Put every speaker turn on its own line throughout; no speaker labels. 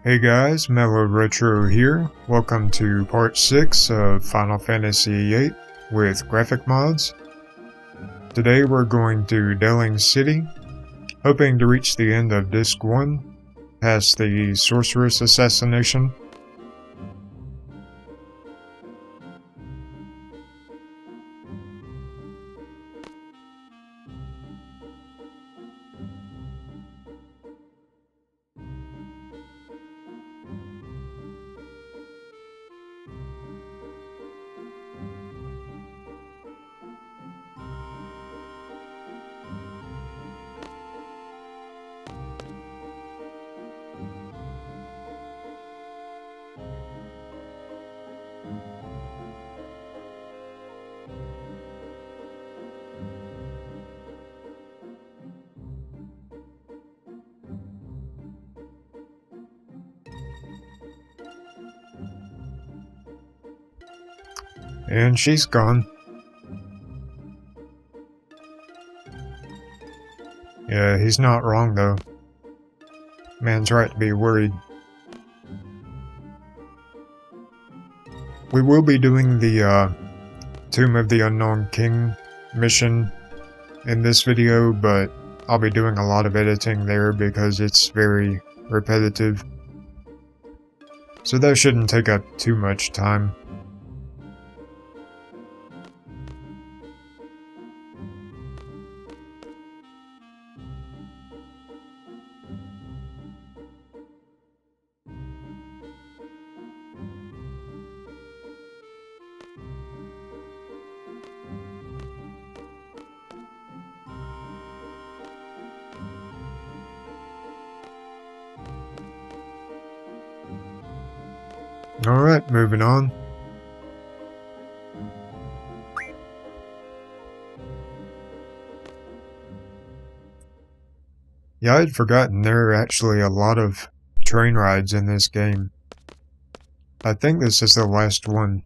Hey guys, Mellow Retro here. Welcome to part 6 of Final Fantasy VIII with graphic mods. Today we're going to Delling City, hoping to reach the end of Disc 1, past the Sorceress assassination. And she's gone. Yeah, he's not wrong though. Man's right to be worried. We will be doing the Tomb of the Unknown King mission in this video, but I'll be doing a lot of editing there because it's very repetitive. So that shouldn't take up too much time. Alright, moving on. Yeah, I'd forgotten there are actually a lot of train rides in this game. I think this is the last one.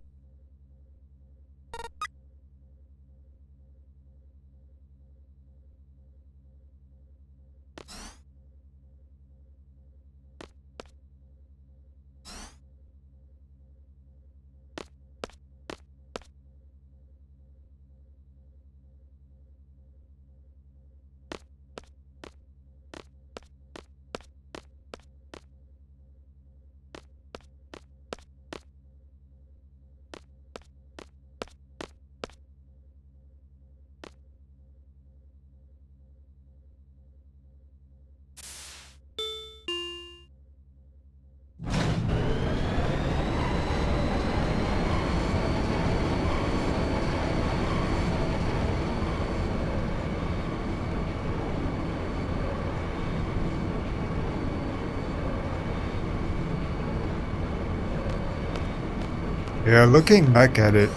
Yeah, looking back at it,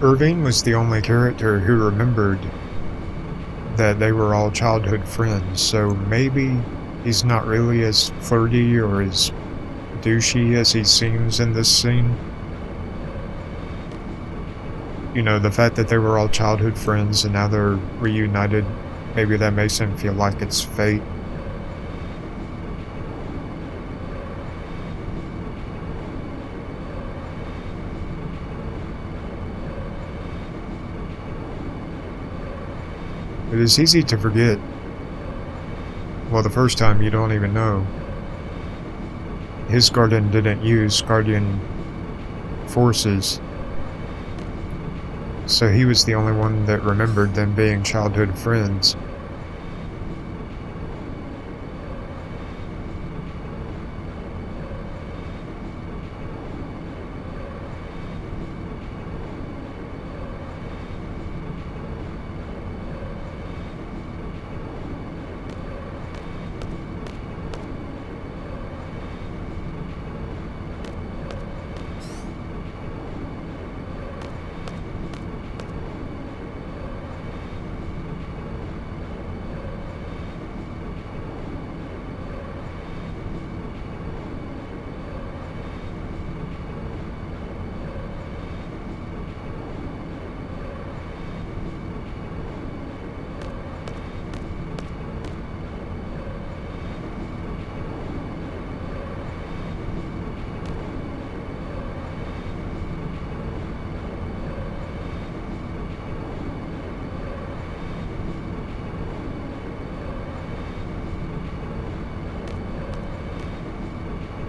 Irvine was the only character who remembered that they were all childhood friends, so maybe he's not really as flirty or as douchey as he seems in this scene. You know, the fact that they were all childhood friends and now they're reunited, maybe that makes him feel like it's fate. It is easy to forget. Well, the first time you don't even know. His guardian didn't use guardian forces, so he was the only one that remembered them being childhood friends.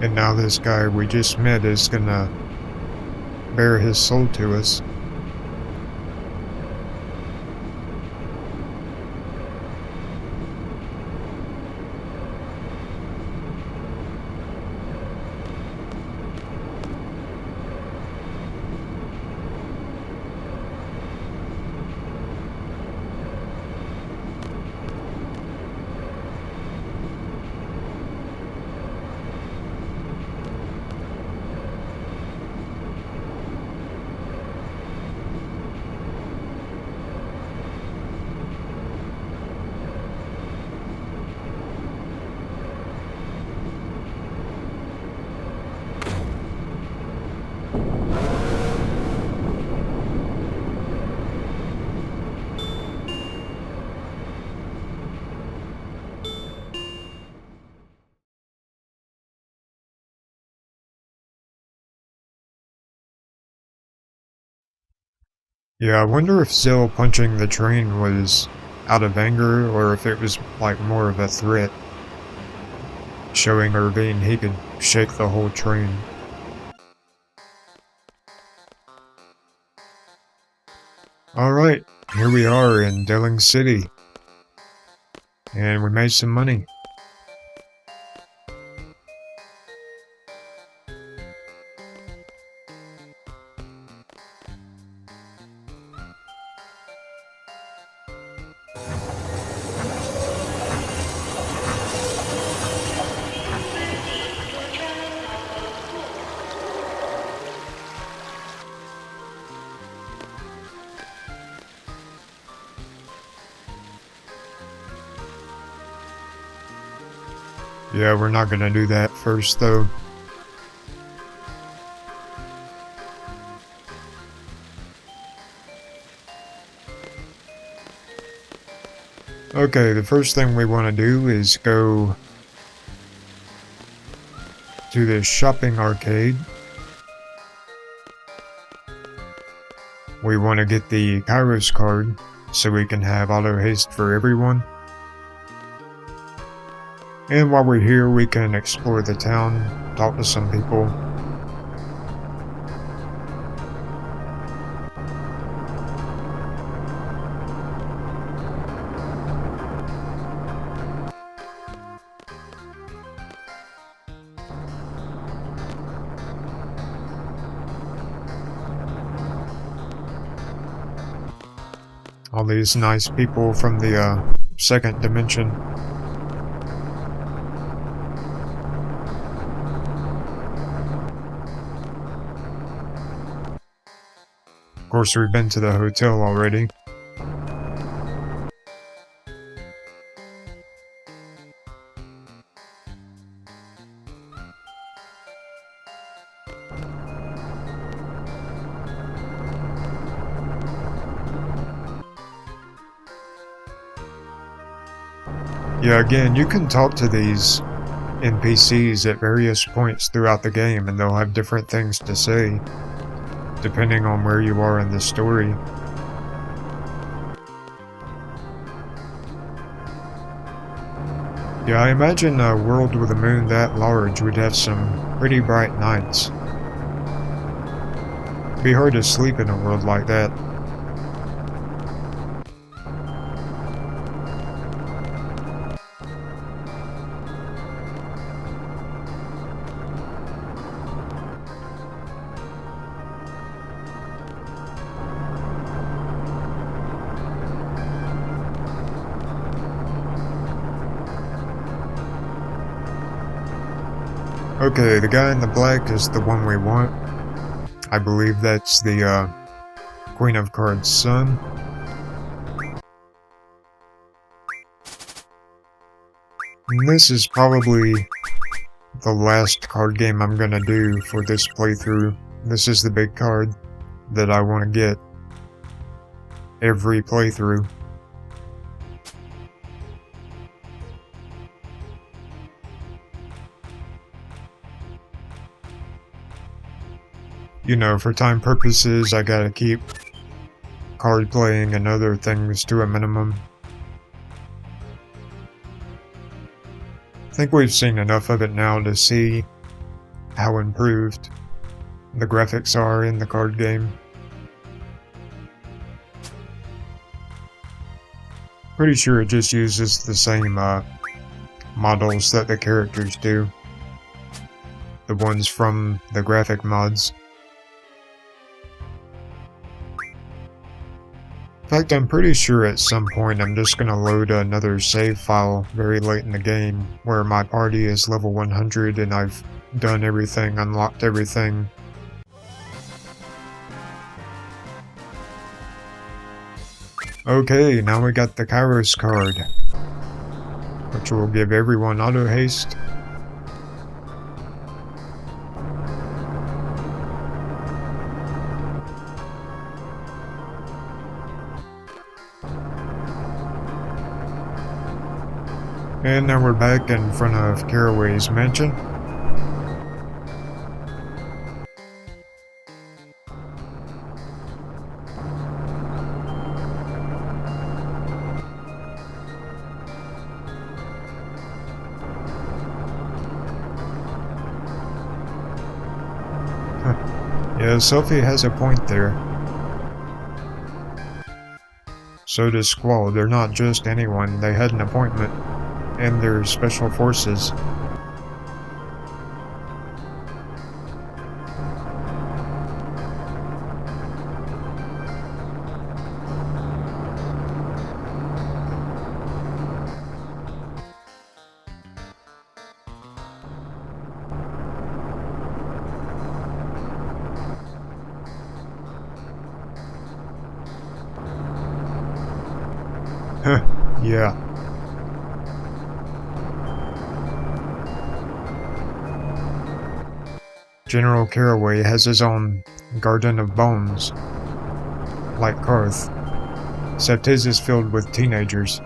And now this guy we just met is gonna bare his soul to us. Yeah, I wonder if Zell punching the train was out of anger or if it was like more of a threat, showing Irvine he could shake the whole train. Alright, here we are in Delling City. And we made some money. Yeah, we're not gonna do that first though. Okay, the first thing we want to do is go to this shopping arcade. We want to get the Kairos card so we can have auto haste for everyone. And while we're here, we can explore the town, talk to some people. All these nice people from the second dimension. Of course, we've been to the hotel already. Yeah, again, you can talk to these NPCs at various points throughout the game, and they'll have different things to say, depending on where you are in the story. Yeah, I imagine a world with a moon that large would have some pretty bright nights. It'd be hard to sleep in a world like that. Okay, the guy in the black is the one we want. I believe that's the Queen of Cards' son. And this is probably the last card game I'm gonna do for this playthrough. This is the big card that I want to get every playthrough. You know, for time purposes, I gotta keep card playing and other things to a minimum. I think we've seen enough of it now to see how improved the graphics are in the card game. Pretty sure it just uses the same models that the characters do. The ones from the graphic mods. In fact, I'm pretty sure at some point I'm just gonna load another save file very late in the game where my party is level 100 and I've done everything, unlocked everything. Okay, now we got the Kairos card, which will give everyone auto haste. And now we're back in front of Caraway's mansion. Yeah, Sophie has a point there. So does Squall. They're not just anyone, they had an appointment. And they're special forces. Yeah. General Caraway has his own Garden of Bones, like Karth, except his is filled with teenagers.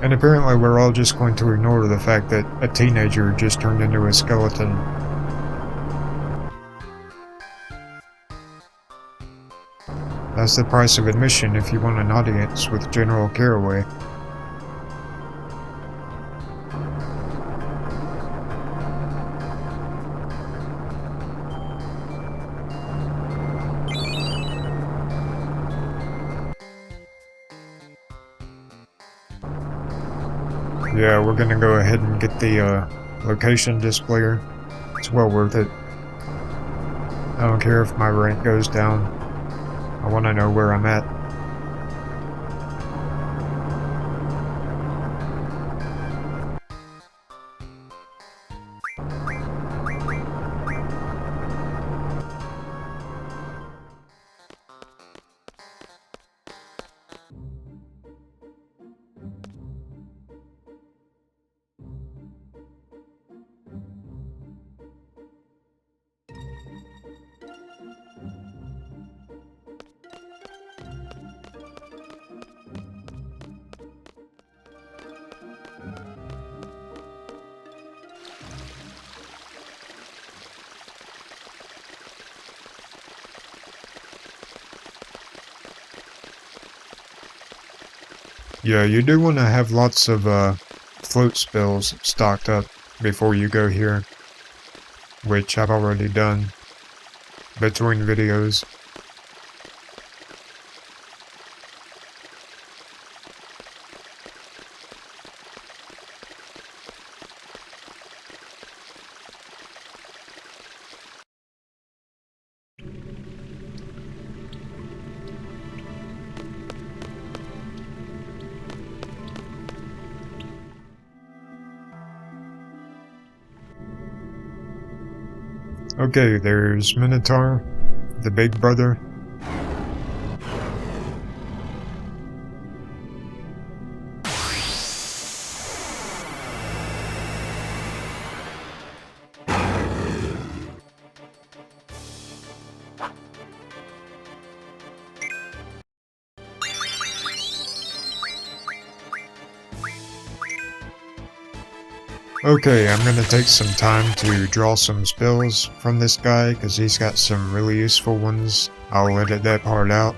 And apparently we're all just going to ignore the fact that a teenager just turned into a skeleton. That's the price of admission if you want an audience with General Caraway. Yeah, we're gonna go ahead and get the location displayer. It's well worth it. I don't care if my rank goes down. I want to know where I'm at. Yeah, you do want to have lots of float spells stocked up before you go here, which I've already done between videos. Okay, there's Minotaur, the big brother. Okay, I'm gonna take some time to draw some spells from this guy, because he's got some really useful ones. I'll edit that part out.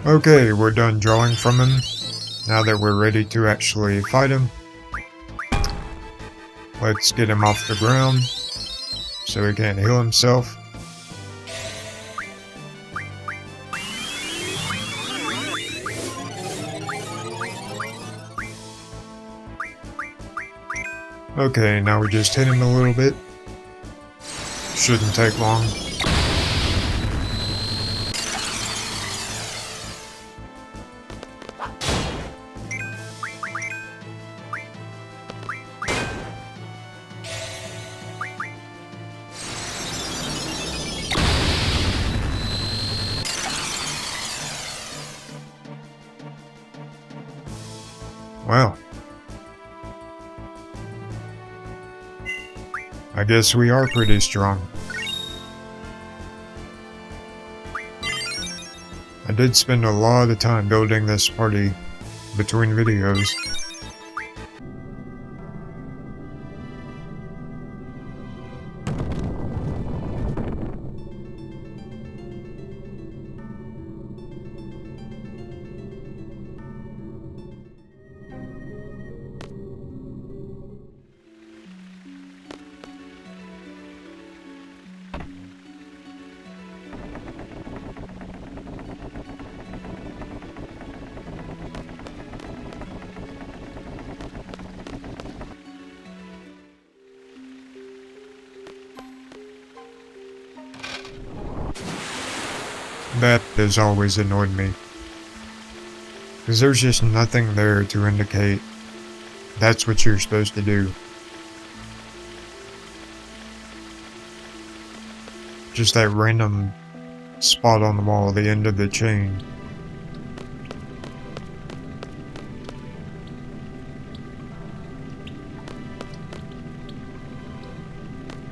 Okay, we're done drawing from him. Now that we're ready to actually fight him, let's get him off the ground so he can't heal himself. Okay, now we just hit him a little bit. Shouldn't take long. Well, I guess we are pretty strong. I did spend a lot of time building this party between videos. That has always annoyed me, because there's just nothing there to indicate that's what you're supposed to do. Just that random spot on the wall at the end of the chain.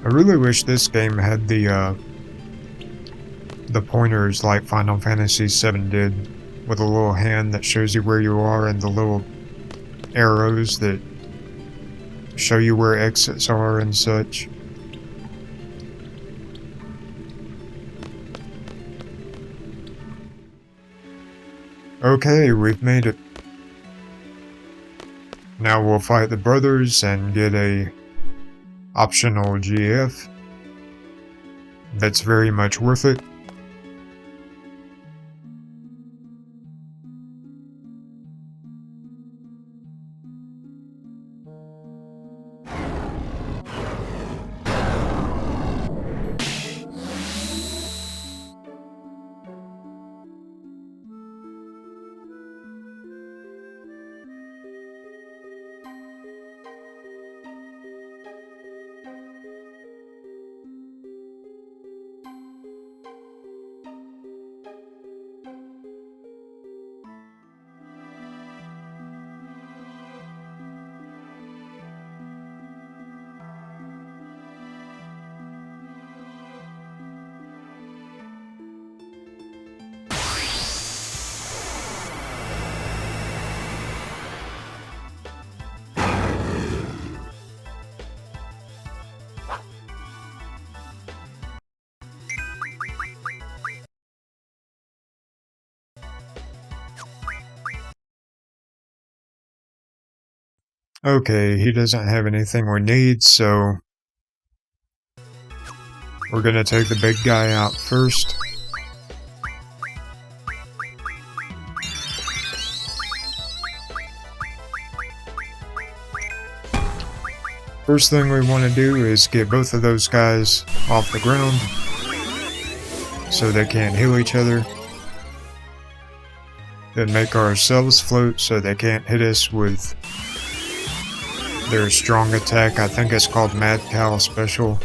I really wish this game had the pointers like Final Fantasy VII did, with a little hand that shows you where you are and the little arrows that show you where exits are and such. Okay, we've made it. Now we'll fight the brothers and get a optional GF. That's very much worth it. Okay, he doesn't have anything we need, so we're gonna take the big guy out first. First thing we want to do is get both of those guys off the ground so they can't heal each other. Then make ourselves float so they can't hit us with their strong attack. I think it's called Mad Cow Special.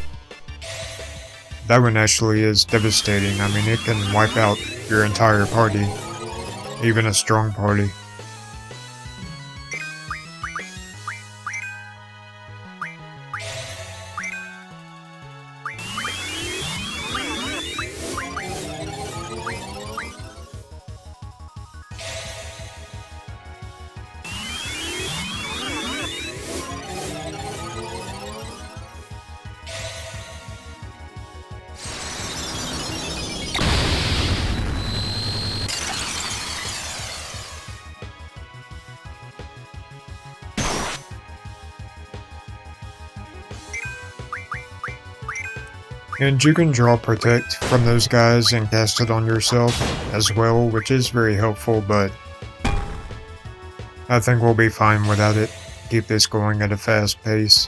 That one actually is devastating. I mean, it can wipe out your entire party, even a strong party. And you can draw Protect from those guys and cast it on yourself as well, which is very helpful, but I think we'll be fine without it. Keep this going at a fast pace.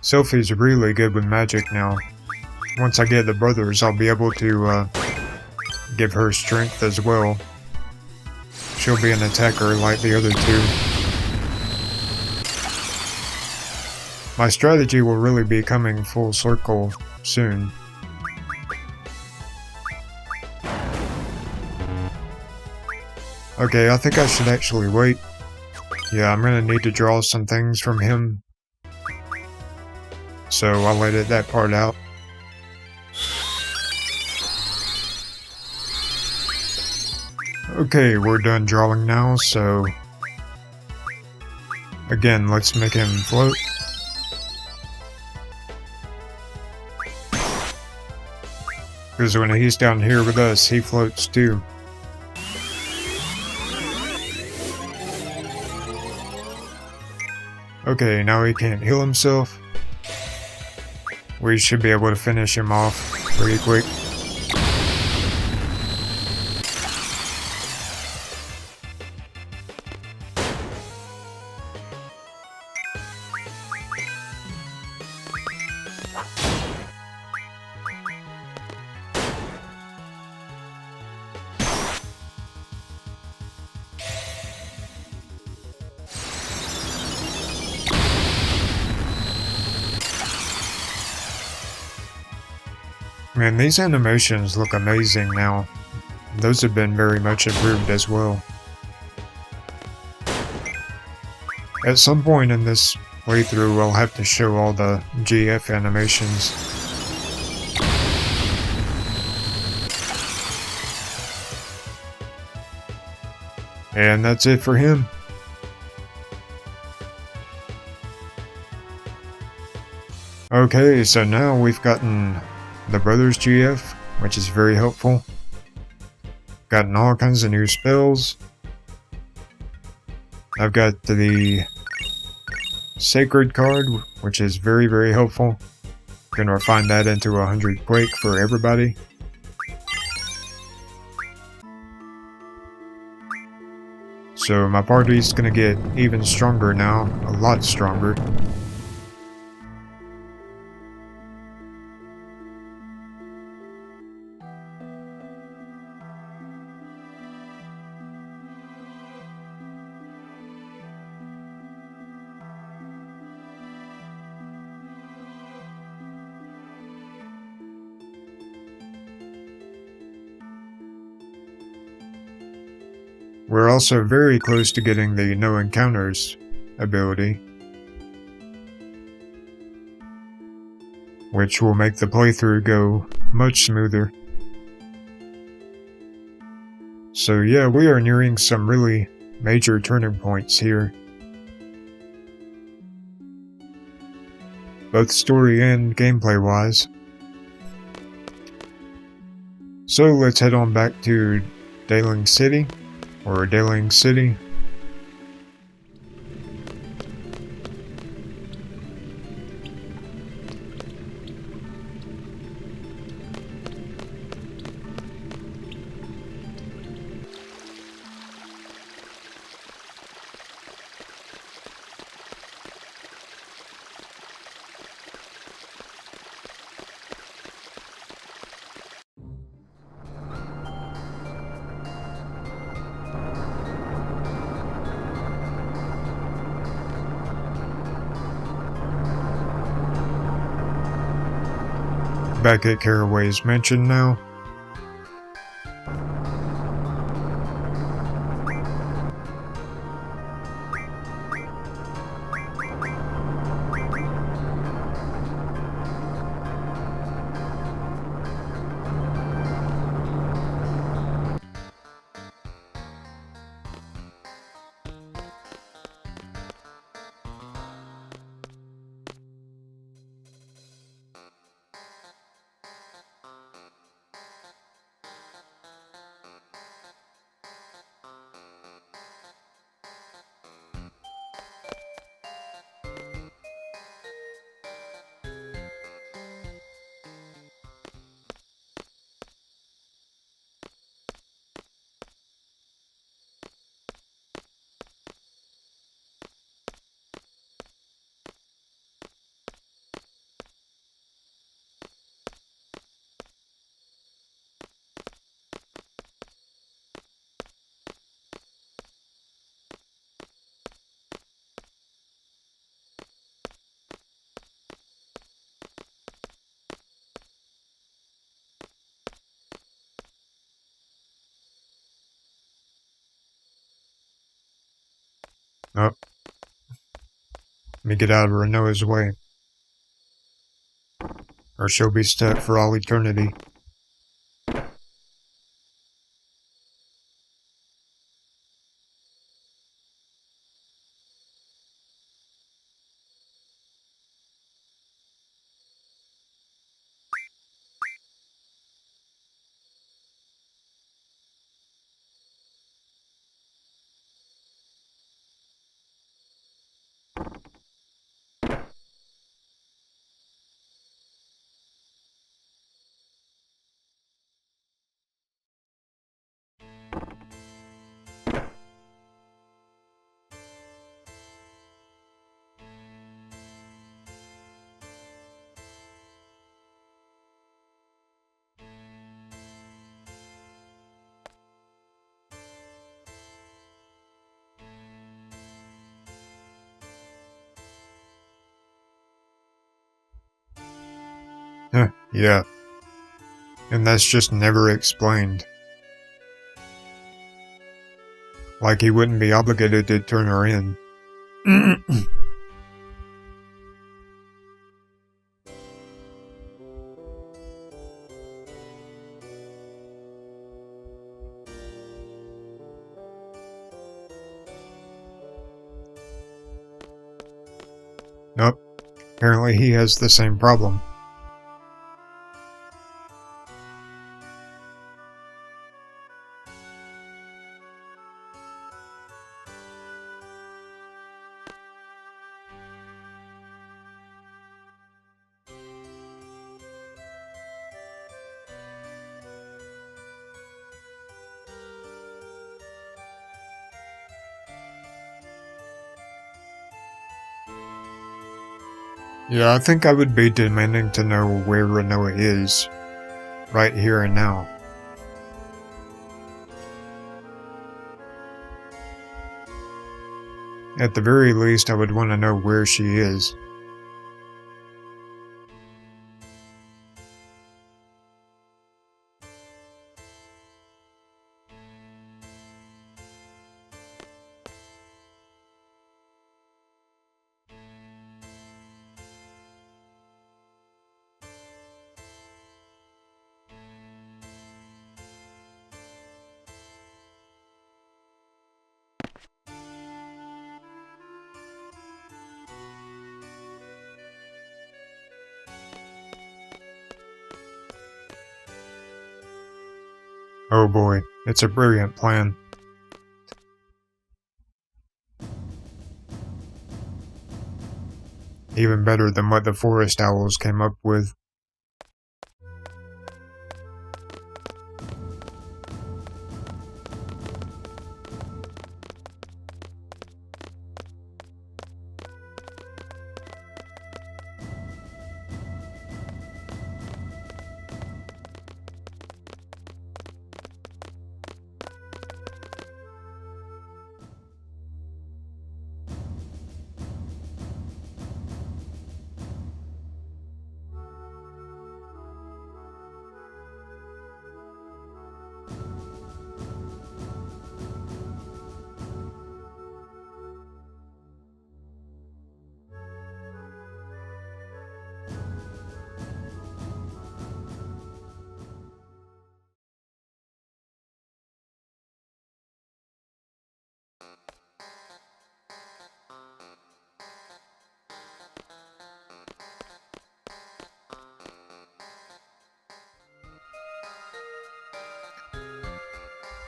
Sophie's really good with magic now. Once I get the brothers, I'll be able to give her strength as well. She'll be an attacker like the other two. My strategy will really be coming full circle soon. Okay, I think I should actually wait. Yeah, I'm gonna need to draw some things from him. So I'll edit that part out. Okay, we're done drawing now, so again, let's make him float. Because when he's down here with us, he floats too. Okay, now he can't heal himself. We should be able to finish him off pretty quick. Man, these animations look amazing now. Those have been very much improved as well. At some point in this playthrough, I'll have to show all the GF animations. And that's it for him. Okay, so now we've gotten the Brothers GF, which is very helpful. Gotten all kinds of new spells. I've got the Sacred card, which is very, very helpful. Gonna refine that into 100 Quake for everybody. So my party's gonna get even stronger now, a lot stronger. We're also very close to getting the No Encounters ability, which will make the playthrough go much smoother. So yeah, we are nearing some really major turning points here, both story and gameplay wise. So let's head on back to Daling City. Or Daling City. Back at Caraway's mansion now. Oh, let me get out of Renoa's way, or she'll be stuck for all eternity. Yeah, and that's just never explained. Like he wouldn't be obligated to turn her in. Nope, apparently he has the same problem. Yeah, I think I would be demanding to know where Renoa is, right here and now. At the very least, I would want to know where she is. Oh boy, it's a brilliant plan. Even better than what the forest owls came up with.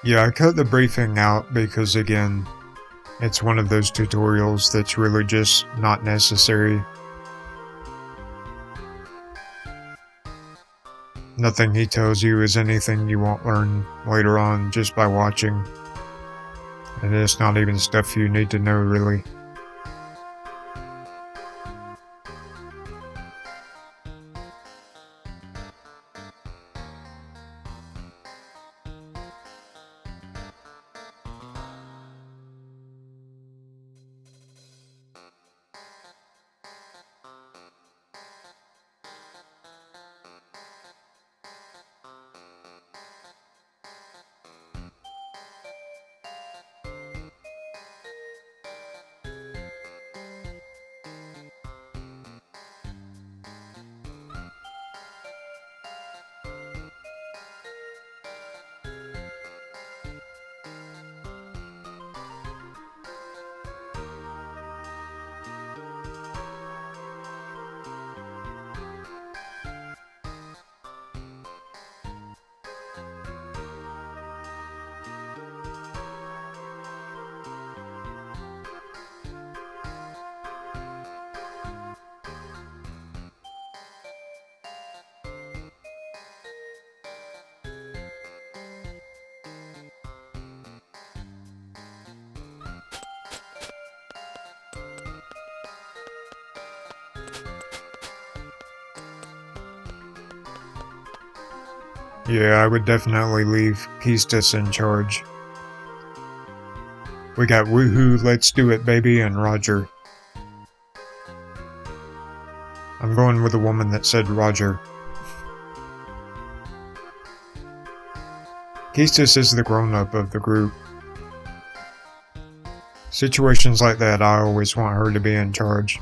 Yeah, I cut the briefing out because, again, it's one of those tutorials that's really just not necessary. Nothing he tells you is anything you won't learn later on just by watching. And it's not even stuff you need to know, really. Yeah, I would definitely leave Keistis in charge. We got Woohoo, Let's Do It Baby, and Roger. I'm going with the woman that said Roger. Keistis is the grown-up of the group. Situations like that, I always want her to be in charge.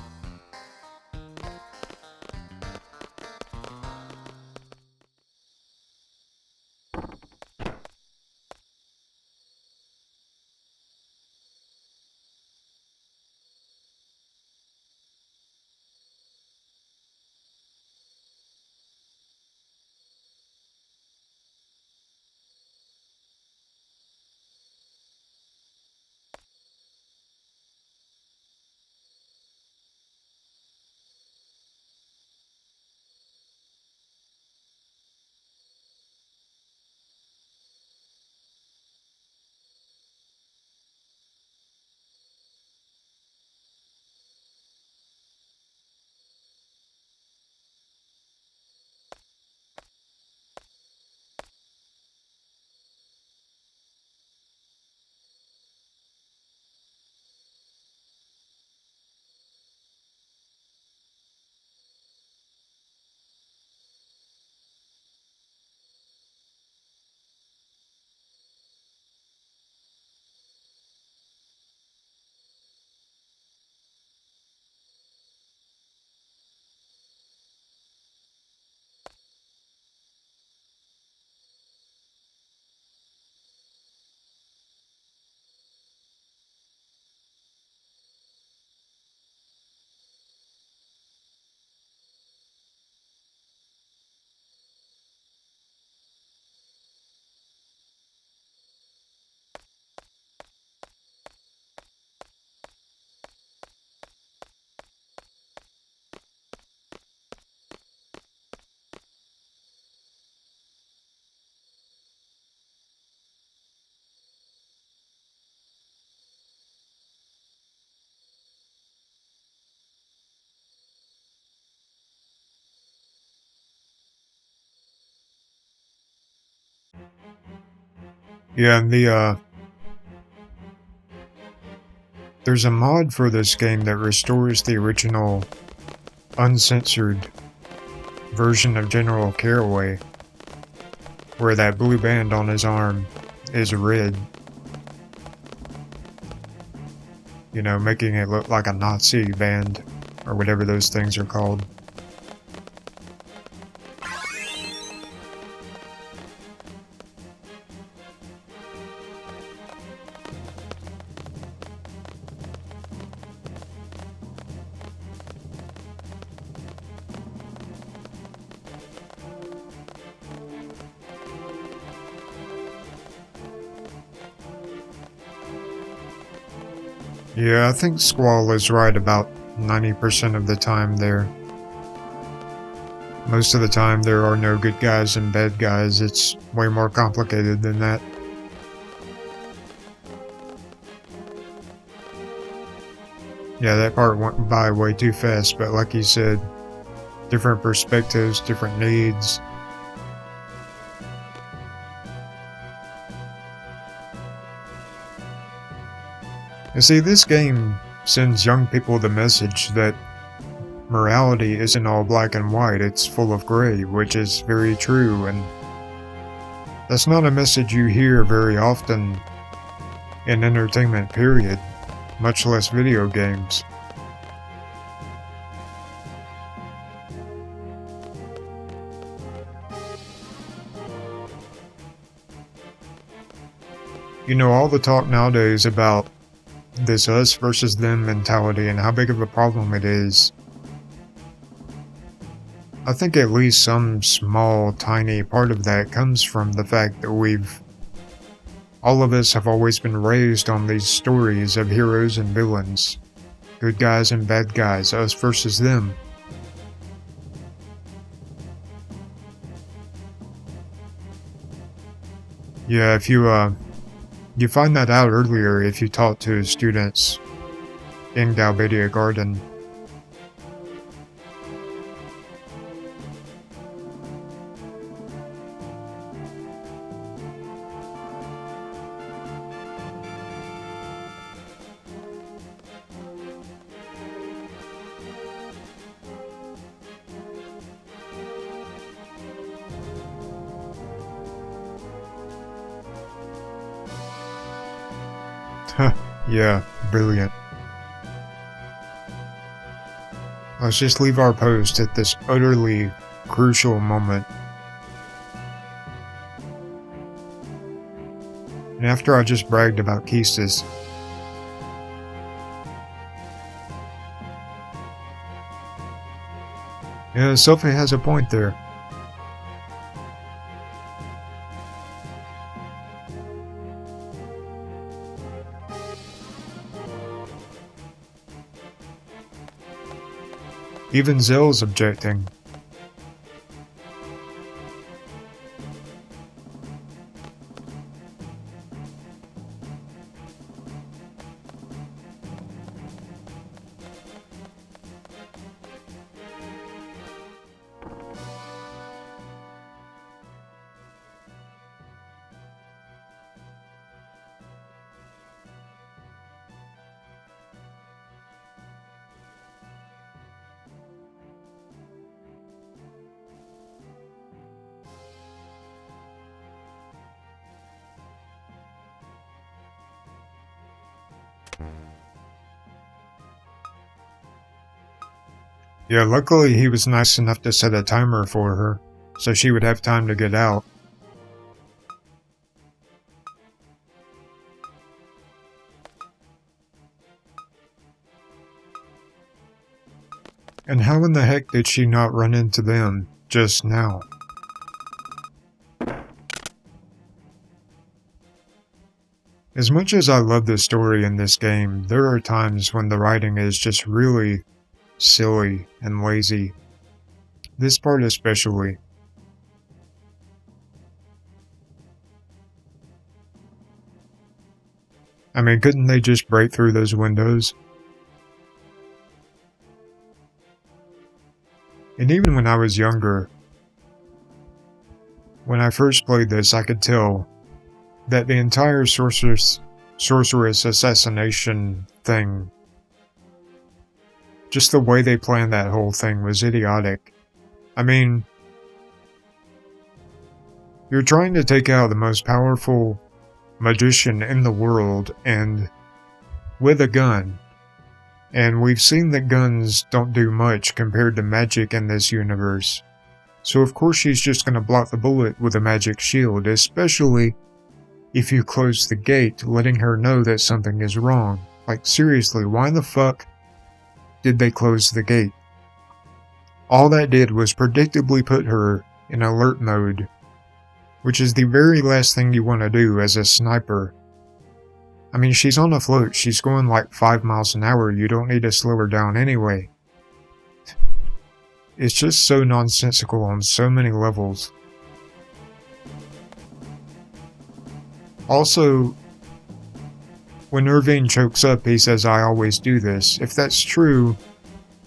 Yeah, and there's a mod for this game that restores the original uncensored version of General Caraway, where that blue band on his arm is red. You know, making it look like a Nazi band, or whatever those things are called. Yeah, I think Squall is right about 90% of the time there. Most of the time there are no good guys and bad guys. It's way more complicated than that. Yeah, that part went by way too fast, but like you said, different perspectives, different needs. You see, this game sends young people the message that morality isn't all black and white, it's full of gray, which is very true, and that's not a message you hear very often in entertainment, period, much less video games. You know, all the talk nowadays about this us versus them mentality and how big of a problem it is. I think at least some small, tiny part of that comes from the fact that all of us have always been raised on these stories of heroes and villains, good guys and bad guys, us versus them. Yeah, if you find that out earlier if you talk to students in Galbadia Garden. Yeah, brilliant. Let's just leave our post at this utterly crucial moment. And after I just bragged about Keistis, yeah, Sophie has a point there. Even Zell's objecting. Yeah, luckily he was nice enough to set a timer for her, so she would have time to get out. And how in the heck did she not run into them just now? As much as I love the story in this game, there are times when the writing is just really silly and lazy. This part especially. I mean, couldn't they just break through those windows? And even when I was younger, when I first played this, I could tell that the entire sorceress assassination thing, just the way they planned that whole thing was idiotic. I mean, you're trying to take out the most powerful magician in the world and with a gun. And we've seen that guns don't do much compared to magic in this universe. So of course she's just going to block the bullet with a magic shield, especially if you close the gate, letting her know that something is wrong. Like seriously, why the fuck did they close the gate? All that did was predictably put her in alert mode, which is the very last thing you want to do as a sniper. I mean, she's on a float, she's going like 5 miles an hour, you don't need to slow her down anyway. It's just so nonsensical on so many levels. Also, when Irving chokes up, he says, "I always do this." If that's true,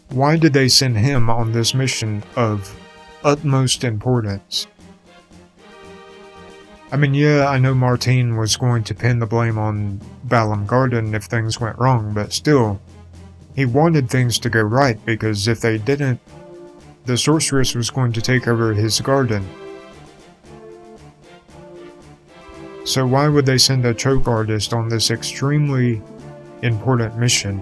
why did they send him on this mission of utmost importance? I mean, yeah, I know Martine was going to pin the blame on Balam Garden if things went wrong, but still, he wanted things to go right, because if they didn't, the sorceress was going to take over his garden. So why would they send a choke artist on this extremely important mission?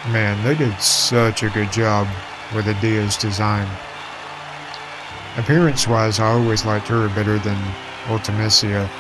Man, they did such a good job with Adia's design. Appearance-wise, I always liked her better than Ultimecia.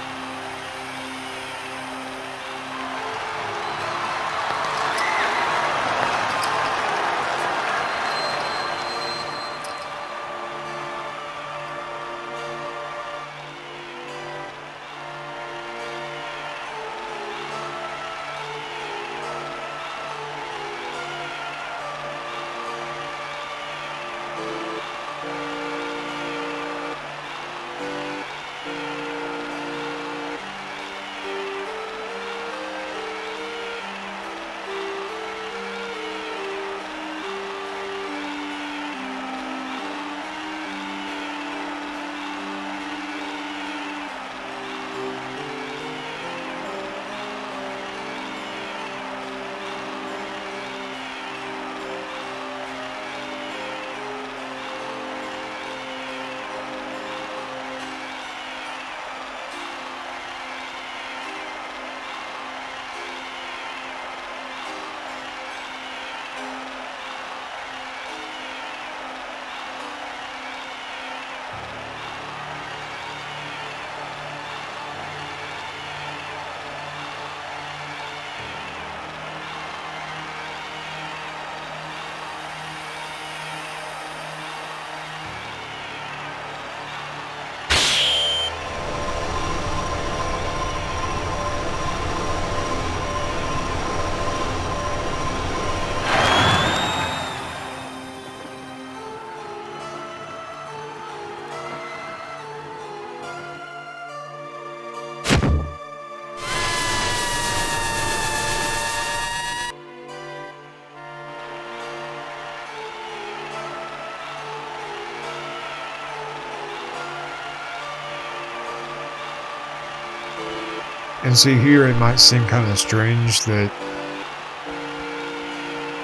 And see, here it might seem kind of strange that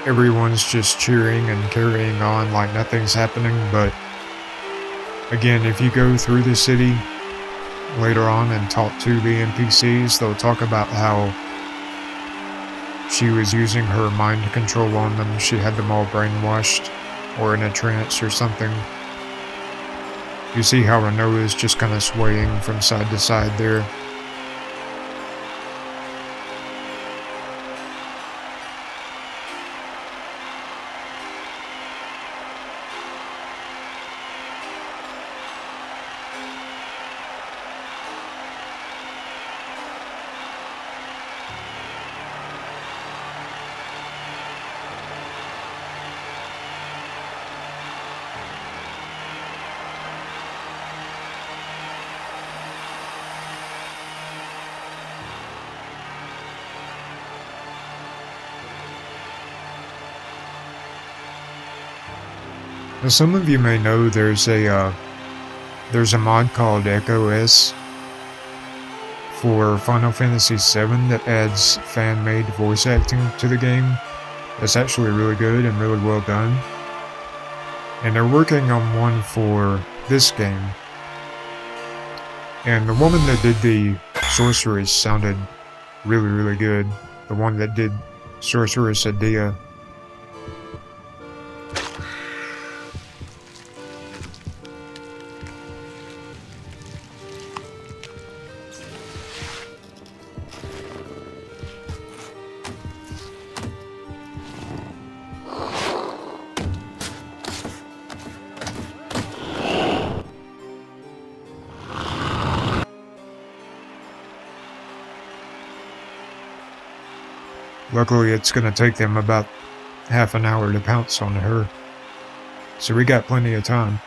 everyone's just cheering and carrying on like nothing's happening, but again, if you go through the city later on and talk to the NPCs, they'll talk about how she was using her mind control on them. She had them all brainwashed or in a trance or something. You see how Renault is just kind of swaying from side to side there. Now, some of you may know there's a mod called Echo S for Final Fantasy VII that adds fan-made voice acting to the game. It's actually really good and really well done. And they're working on one for this game. And the woman that did the Sorceress sounded really, really good. The one that did Sorceress Adia. Luckily, it's going to take them about half an hour to pounce on her. So we got plenty of time.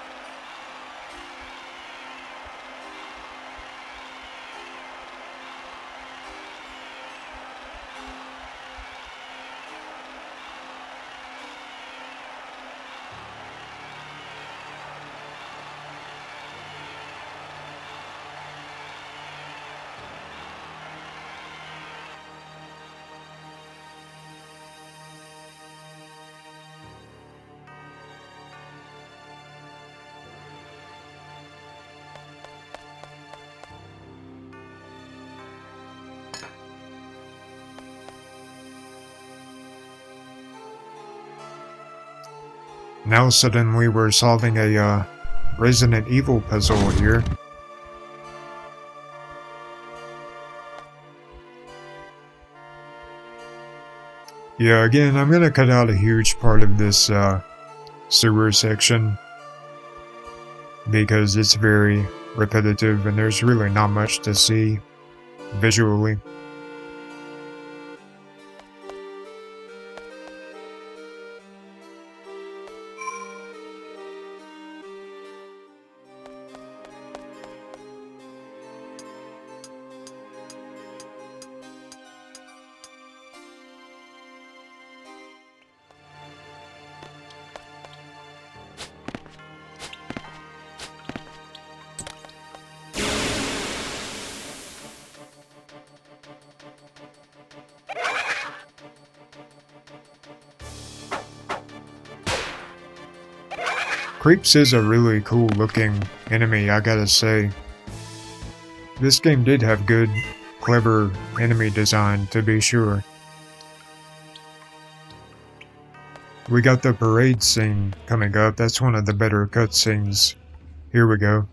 Now suddenly we're solving a Resident Evil puzzle here. Yeah, again, I'm gonna cut out a huge part of this sewer section because it's very repetitive and there's really not much to see visually. Creeps is a really cool looking enemy, I gotta say. This game did have good, clever enemy design, to be sure. We got the parade scene coming up. That's one of the better cutscenes. Here we go.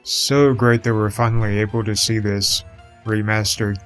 So great that we're finally able to see this remastered.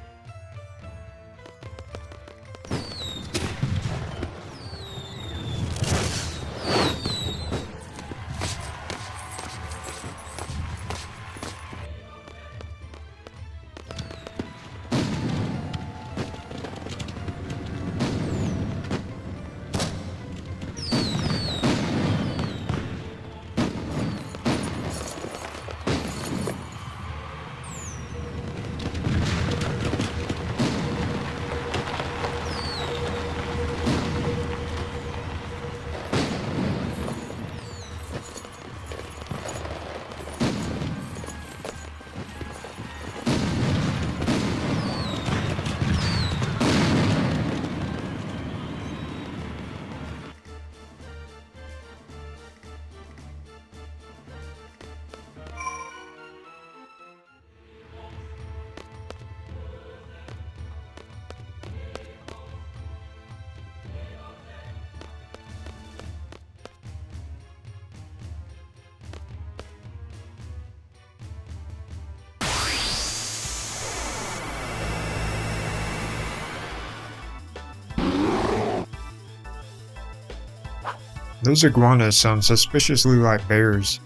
Those iguanas sound suspiciously like bears.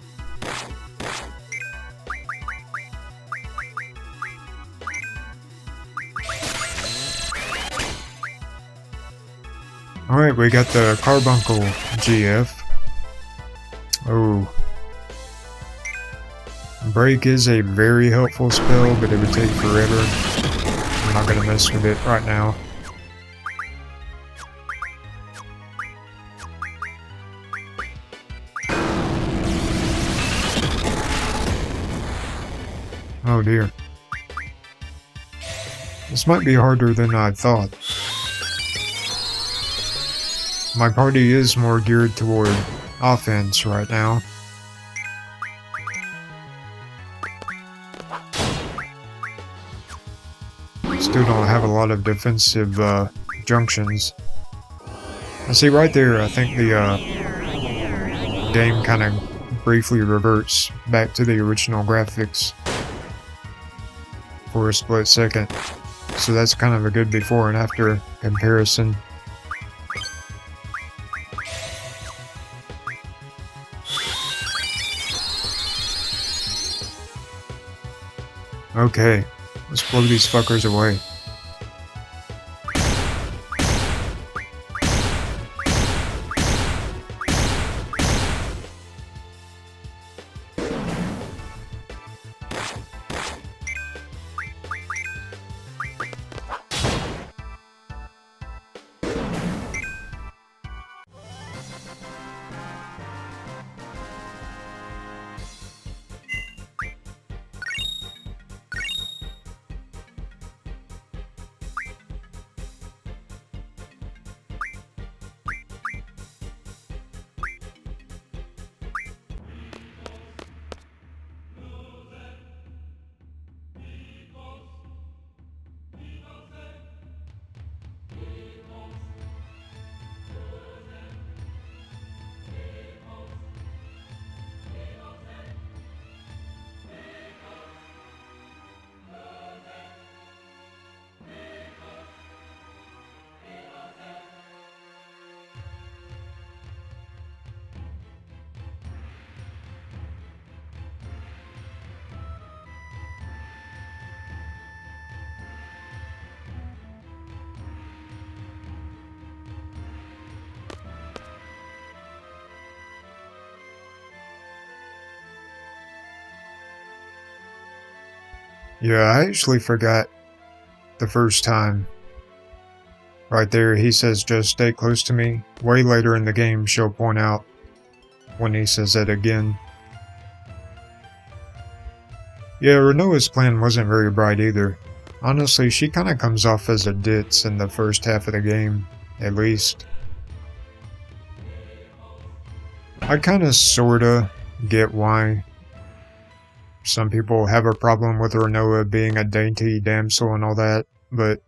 Alright, we got the Carbuncle GF. Oh. Break is a very helpful spell, but it would take forever. I'm not gonna mess with it right now. Oh dear. This might be harder than I thought. My party is more geared toward offense right now. Still don't have a lot of defensive junctions. I see right there, I think the game kind of briefly reverts back to the original graphics for a split second. So that's kind of a good before and after comparison. Okay, let's blow these fuckers away. Yeah, I actually forgot the first time. Right there, he says, just stay close to me. Way later in the game, she'll point out when he says it again. Yeah, Renoa's plan wasn't very bright either. Honestly, she kinda comes off as a ditz in the first half of the game, at least. I kinda sorta get why some people have a problem with Renoa being a dainty damsel and all that, but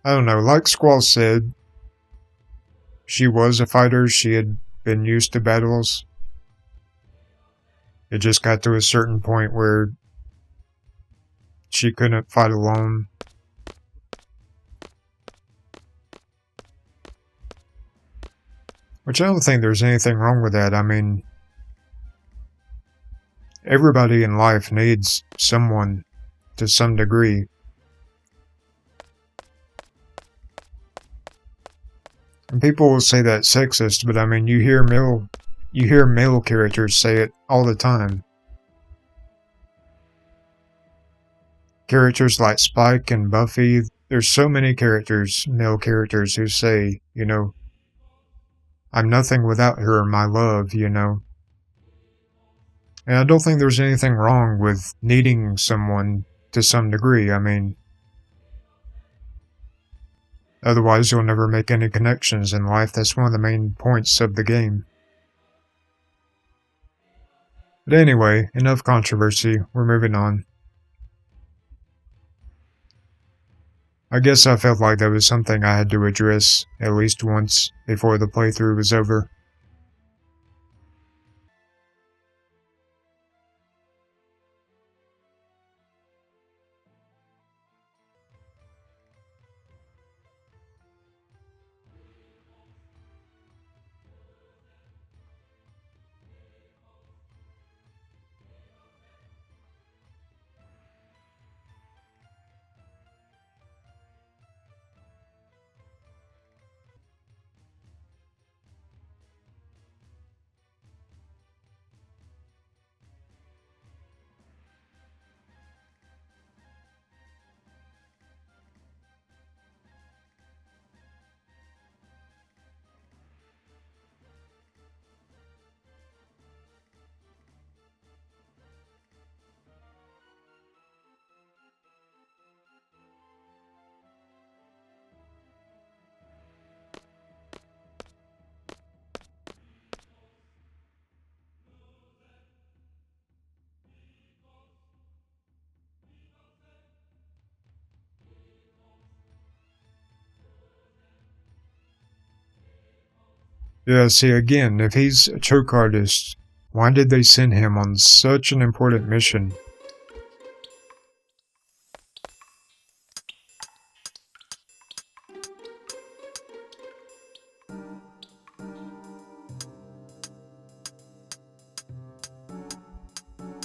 I don't know, like Squall said, she was a fighter, she had been used to battles. It just got to a certain point where she couldn't fight alone. Which I don't think there's anything wrong with that. I mean, everybody in life needs someone to some degree. And people will say that's sexist, but I mean, you hear male characters say it all the time. Characters like Spike and Buffy, there's so many male characters who say, you know, I'm nothing without her, my love, you know. And I don't think there's anything wrong with needing someone to some degree. I mean, otherwise you'll never make any connections in life. That's one of the main points of the game. But anyway, enough controversy. We're moving on. I guess I felt like that was something I had to address at least once before the playthrough was over. Yeah, see, again, if he's a choke artist, why did they send him on such an important mission?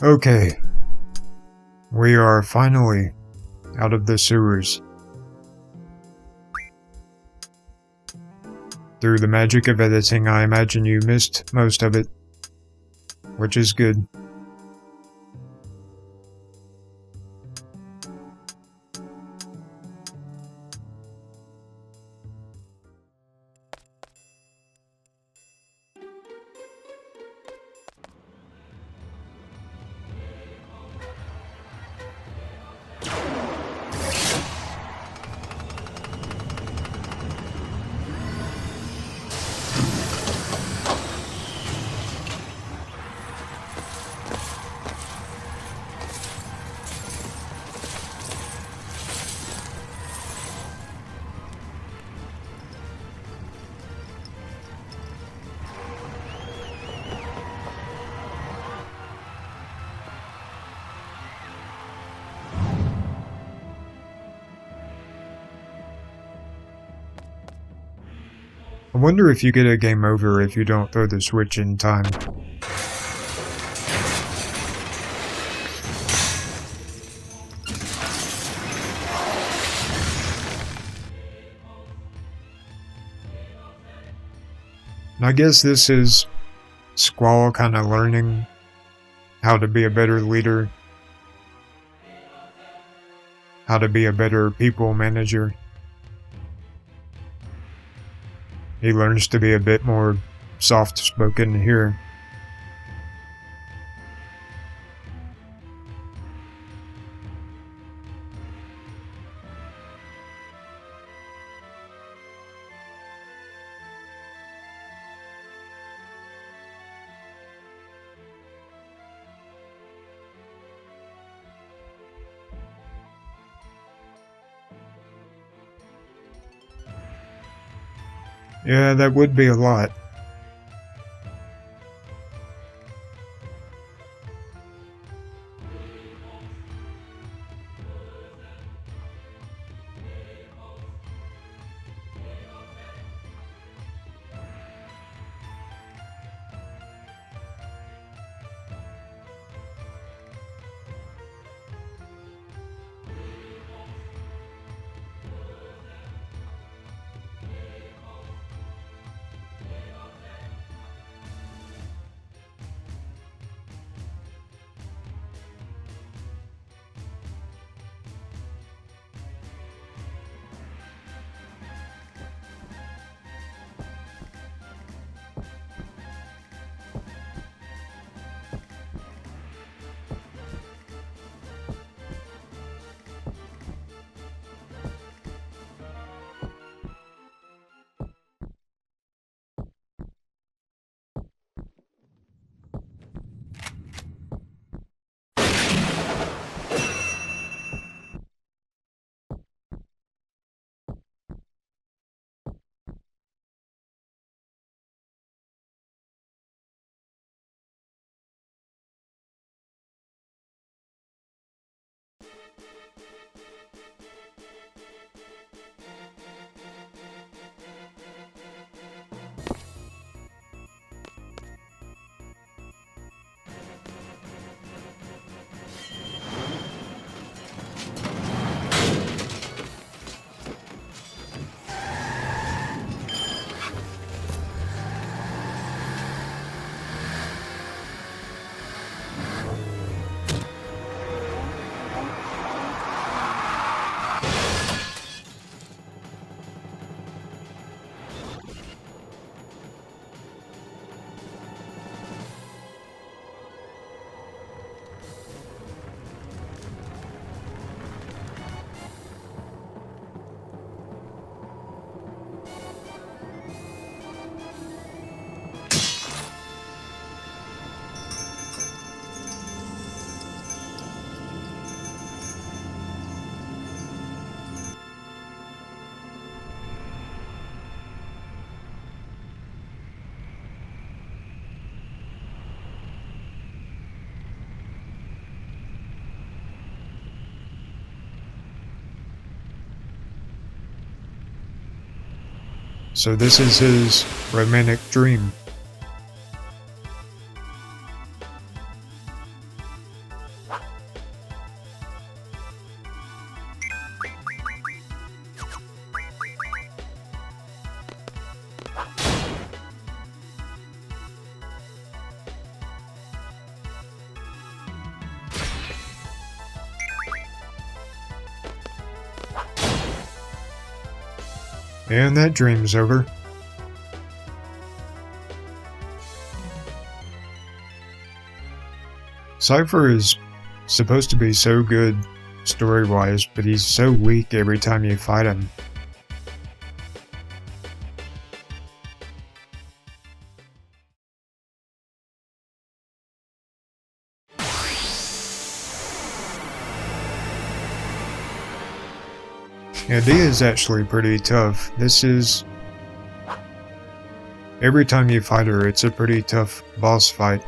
Okay, We are finally out of the sewers. Through the magic of editing, I imagine you missed most of it, which is good. I wonder if you get a game over if you don't throw the switch in time. And I guess this is Squall kind of learning how to be a better leader, how to be a better people manager. He learns to be a bit more soft-spoken here. Yeah, that would be a lot. So this is his romantic dream. And that dream's over. Cypher is supposed to be so good story-wise, but he's so weak every time you fight him. Yeah, D is actually pretty tough. This is... Every time you fight her, it's a pretty tough boss fight.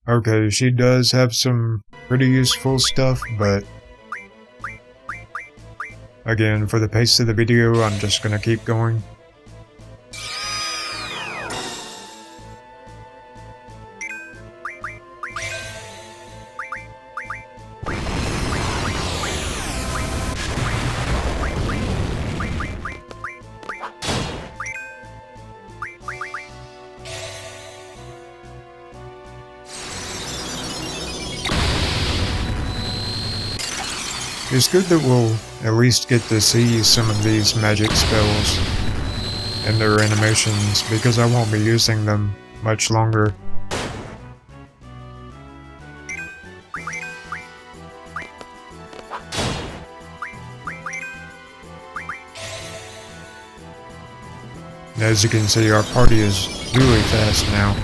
Okay, she does have some pretty useful stuff, but again, for the pace of the video, I'm just gonna keep going. It's good that we'll at least get to see some of these magic spells and their animations, because I won't be using them much longer. As you can see, our party is really fast now.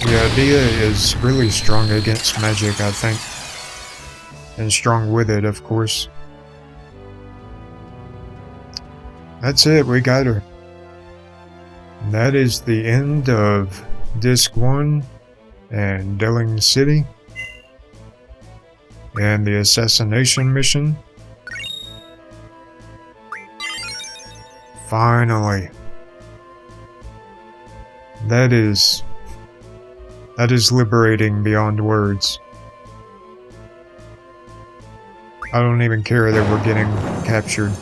Yeah, Dia is really strong against magic, I think. And strong with it, of course. That's it, we got her. And that is the end of Disc 1 and Delling City. And the assassination mission. Finally. That is liberating beyond words. I don't even care that we're getting captured.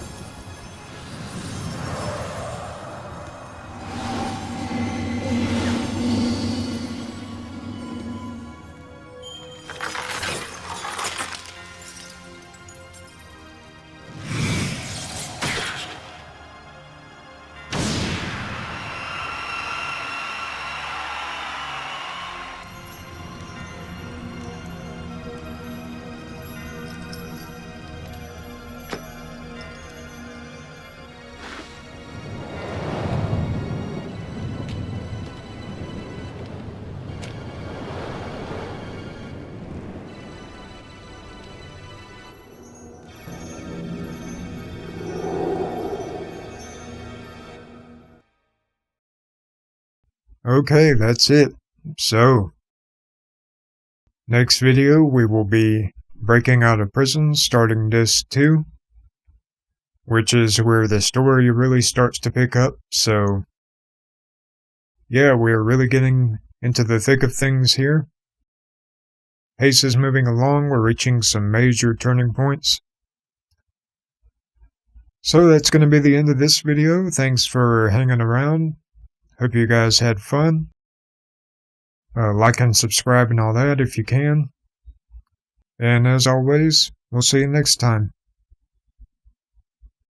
Okay, that's it. So, next video we will be breaking out of prison, starting Disc 2, which is where the story really starts to pick up. So, yeah, we're really getting into the thick of things here. Pace is moving along, we're reaching some major turning points. So that's going to be the end of this video. Thanks for hanging around. Hope you guys had fun. Like and subscribe and all that if you can. And as always, we'll see you next time.